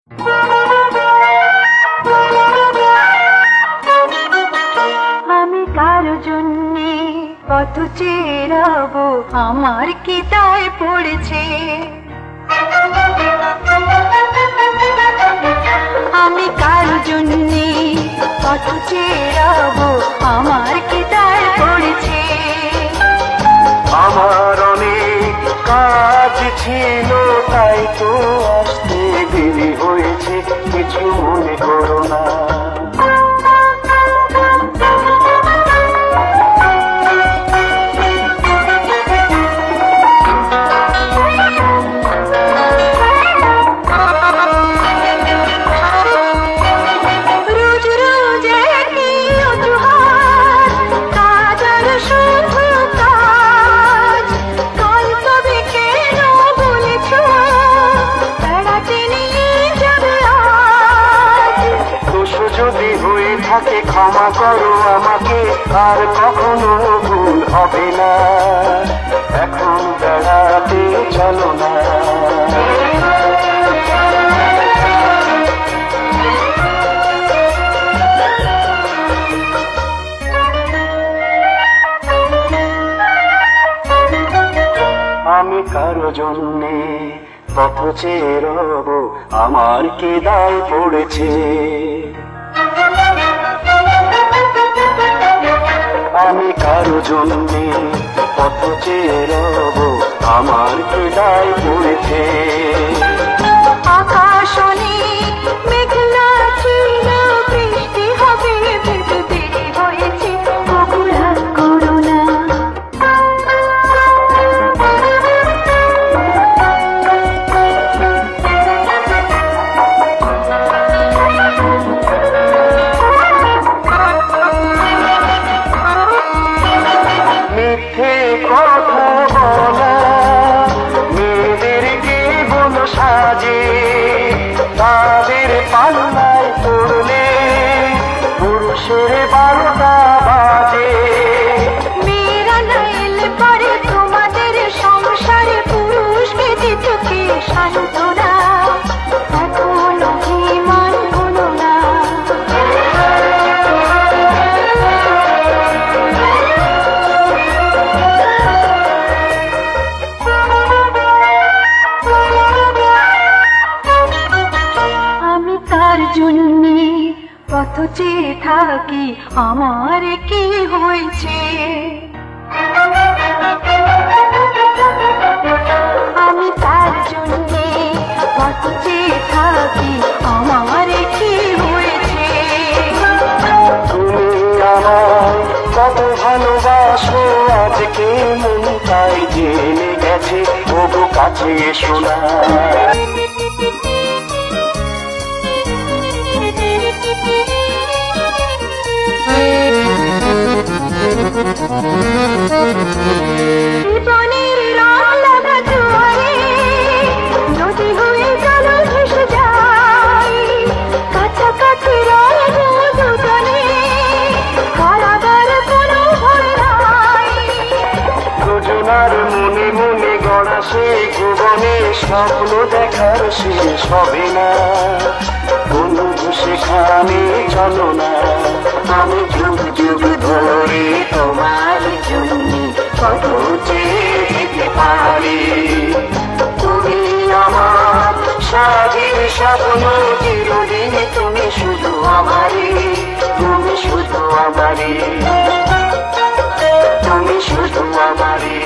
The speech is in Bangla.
আমি কারো জন্যে পথ চেয়ে রব, আমার কি দায় পড়েছে? আমি কারো জন্যে পথ চেয়ে রব, আমার কি দায় পড়েছে? আমার অনেক কাজ ছিল, তাই তো আসতে দেরি হয়েছে, কিছু মনে করো না। থাকে ক্ষমা করো আমাকে, আর কখনো ভুল হবে না। এখন বেড়াতে চলো না। আমি কারো জন্যে পথ চেয়ে রব, আমার কি দায় পড়েছে? আমি কারো জন্যে পথ চেয়ে রব, আমার কি দায় পড়েছে? আকাশ অনেক মেঘলা ছিল, বৃষ্টি হবে ভেবে দেরি হয়েছে, বকুড়া করো না। মিথ্যে কথা বলা মেয়েদেরকে বলো সাজে, তাদের পাল্লায় পড়লে পুরুষের 12টা বাজে। মেয়েরা না এলে পরে তোমাদের সংসারে পুরুষকে দিত কি সান্ত্বনা, এখন অভিমান হলো না। আমি তার জন্যে পথ চেয়ে থাকি, আমার কি হয়েছে? আমি তার জন্যে পথ চেয়ে থাকি, আমার কি হয়েছে? তুমি আমায় কত ভালোবাসো, আজকে মন তাই জেনে গেছে, ওগো কাছে এসো না। জীবনের রং লাগা জোয়ারে নদী হয়ে গেল ভেসে যায়, কাছাকাছি রইব দুজনে, কারাগার কোনো ভয় নাই। দুজনার মনে মনে গড়া সেই ভুবনে স্বপ্ন দেখার শেষ হবে না, বন্ধু সেখানে চলো না। আমি যুগ যুগ ধরে তোমার জন্যে কত চেয়ে যেতে পারি, তুমি আমার স্বাধীন স্বপ্ন চিরদিন, তুমি শুধু আমারই, তুমি শুধু আমারই, তুমি শুধু আমারই।